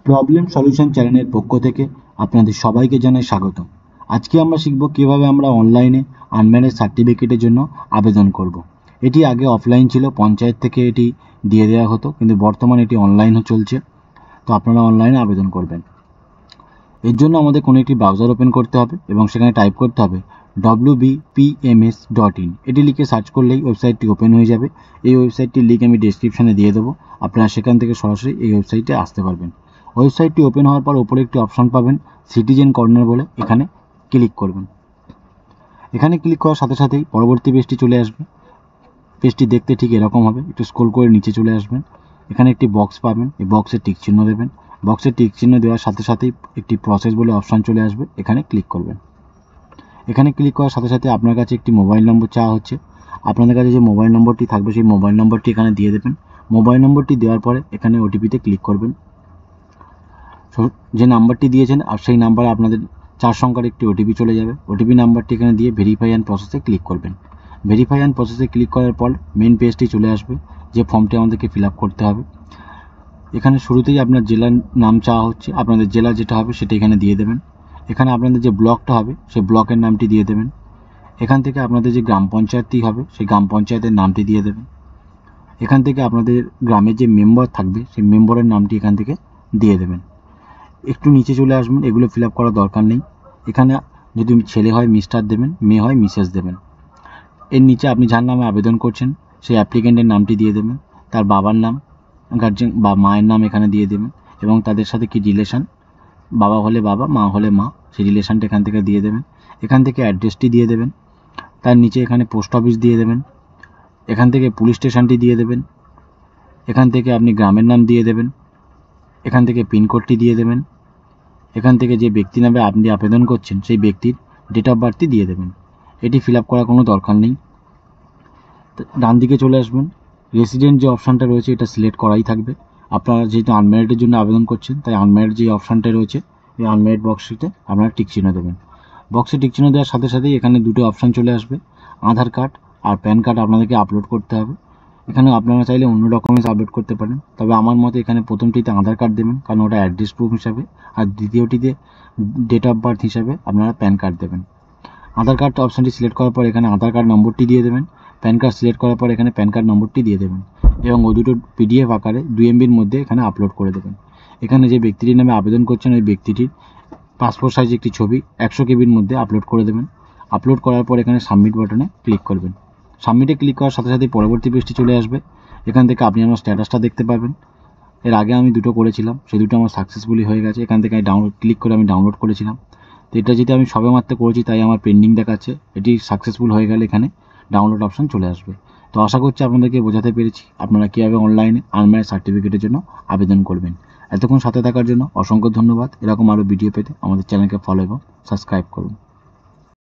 Problem solution চ্যানেলের পক্ষ থেকে আপনাদের সবাইকে জানাই স্বাগত। আজকে আমরা শিখব কিভাবে আমরা অনলাইনে আনম্যারেজ সার্টিফিকেটের জন্য আবেদন করব। এটি আগে অফলাইন ছিল, পঞ্চায়েত থেকে এটি দিয়ে দেওয়া হতো, কিন্তু বর্তমানে এটি অনলাইনও চলছে। তো আপনারা অনলাইনে আবেদন করবেন। এর জন্য আমাদের কোনো একটি ব্রাউজার ওপেন করতে হবে এবং সেখানে টাইপ করতে হবে wbpms.in। এটি লিখে সার্চ করলেই ওয়েবসাইটটি ওপেন হয়ে যাবে। এই ওয়েবসাইটটির লিঙ্ক আমি ডেসক্রিপশানে দিয়ে দেবো, আপনারা সেখান থেকে সরাসরি এই ওয়েবসাইটে আসতে পারবেন। ওয়েবসাইটটি ওপেন হওয়ার পর ওপরে একটি অপশন পাবেন সিটিজেন কর্নার বলে, এখানে ক্লিক করবেন। এখানে ক্লিক করার সাথে সাথেই পরবর্তী পেজটি চলে আসবে। পেজটি দেখতে ঠিক এরকম হবে। একটু স্ক্রল করে নিচে চলে আসবেন, এখানে একটি বক্স পাবেন, এই বক্সে টিক চিহ্ন দেবেন। বক্সে টিক চিহ্ন দেওয়ার সাথে সাথেই একটি প্রসেস বলে অপশান চলে আসবে, এখানে ক্লিক করবেন। এখানে ক্লিক করার সাথে সাথে আপনার কাছে একটি মোবাইল নম্বর চাওয়া হচ্ছে। আপনাদের কাছে যে মোবাইল নম্বরটি থাকবে সেই মোবাইল নম্বরটি এখানে দিয়ে দেবেন। মোবাইল নম্বরটি দেওয়ার পরে এখানে ওটিপিতে ক্লিক করবেন। যে নাম্বারটি দিয়েছেন আর সেই নাম্বারে আপনাদের 4 সংখ্যার একটি ওটিপি চলে যাবে। ওটিপি নাম্বারটি এখানে দিয়ে ভেরিফাই অ্যান্ড প্রসেসে ক্লিক করবেন। ভেরিফাই অ্যান্ড প্রসেসে ক্লিক করার পর মেন পেজটি চলে আসবে, যে ফর্মটি আমাদেরকে ফিল আপ করতে হবে। এখানে শুরুতেই আপনার জেলার নাম চাওয়া হচ্ছে, আপনাদের জেলা যেটা হবে সেটা এখানে দিয়ে দেবেন। এখানে আপনাদের যে ব্লকটা হবে সেই ব্লকের নামটি দিয়ে দেবেন। এখান থেকে আপনাদের যে গ্রাম পঞ্চায়েতটি হবে সেই গ্রাম পঞ্চায়েতের নামটি দিয়ে দেবেন। এখান থেকে আপনাদের গ্রামের যে মেম্বার থাকবে সেই মেম্বারের নামটি এখান থেকে দিয়ে দেবেন। একটু নিচে চলে আসবেন, এগুলো ফিল আপ করার দরকার নেই। এখানে যদি ছেলে হয় মিস্টার দেবেন, মেয়ে হয় মিসেস দেবেন। এর নিচে আপনি যার নামে আবেদন করছেন সেই অ্যাপ্লিকেন্টের নামটি দিয়ে দেবেন, তার বাবার নাম, গার্জেন বা মায়ের নাম এখানে দিয়ে দেবেন এবং তাদের সাথে কি রিলেশন, বাবা হলে বাবা, মা হলে মা, সেই রিলেশনটা এখান থেকে দিয়ে দেবেন। এখান থেকে অ্যাড্রেসটি দিয়ে দেবেন। তার নিচে এখানে পোস্ট অফিস দিয়ে দেবেন। এখান থেকে পুলিশ স্টেশনটি দিয়ে দেবেন। এখান থেকে আপনি গ্রামের নাম দিয়ে দেবেন। এখান থেকে পিনকোডটি দিয়ে দেবেন। এখান থেকে যে ব্যক্তি নামে আপনি আবেদন করছেন সেই ব্যক্তির ডেট অফ বার্থটি দিয়ে দেবেন। এটি ফিল আপ করার কোনো দরকার নেই। ডান দিকে চলে আসবেন, রেসিডেন্ট যে অপশানটা রয়েছে এটা সিলেক্ট করাই থাকবে। আপনারা যেহেতু আনম্যারিডের জন্য আবেদন করছেন তাই আনম্যারিড যে অপশানটা রয়েছে এই আনম্যারিড বক্সটিতে আপনারা টিক চিহ্ন দেবেন। বক্সে টিক চিহ্ন দেওয়ার সাথে সাথেই এখানে দুটো অপশান চলে আসবে, আধার কার্ড আর প্যান কার্ড আপনাদেরকে আপলোড করতে হবে। এখানে আপনারা চাইলে অন্য ডকুমেন্টস আপলোড করতে পারেন, তবে আমার মতে এখানে প্রথমটিতে আধার কার্ড দেবেন কারণ ওটা অ্যাড্রেস প্রুফ হিসাবে, আর দ্বিতীয়টিতে ডেট অফ বার্থ হিসাবে আপনারা প্যান কার্ড দেবেন। আধার কার্ড অপশানটি সিলেক্ট করার পর এখানে আধার কার্ড নম্বরটি দিয়ে দেবেন। প্যান কার্ড সিলেক্ট করার পর এখানে প্যান কার্ড নম্বরটি দিয়ে দেবেন এবং ও দুটো পিডিএফ আকারে 2 MBর মধ্যে এখানে আপলোড করে দেবেন। এখানে যে ব্যক্তিটির নামে আবেদন করছেন ওই ব্যক্তিটির পাসপোর্ট সাইজ একটি ছবি 100 KBর মধ্যে আপলোড করে দেবেন। আপলোড করার পর এখানে সাবমিট বাটনে ক্লিক করবেন। সাবমিটে ক্লিক করার সাথে সাথে পরবর্তী পেজটি চলে আসবে। এখান থেকে আপনি আমার স্ট্যাটাসটা দেখতে পাবেন। এর আগে আমি দুটো করেছিলাম, সেই দুটো আমার সাকসেসফুলি হয়ে গেছে। এখান থেকে ক্লিক করে আমি ডাউনলোড করেছিলাম। তো এটা যেটা আমি সবেমাত্র করেছি তাই আমার পেন্ডিং দেখাচ্ছে। এটি সাকসেসফুল হয়ে গেলে এখানে ডাউনলোড অপশান চলে আসবে। তো আশা করছি আপনাদেরকে বোঝাতে পেরেছি আপনারা কীভাবে অনলাইনে আনম্যারিড সার্টিফিকেটের জন্য আবেদন করবেন। এতক্ষণ সাথে থাকার জন্য অসংখ্য ধন্যবাদ। এরকম আরও ভিডিও পেতে আমাদের চ্যানেলকে ফলো এবং সাবস্ক্রাইব করুন।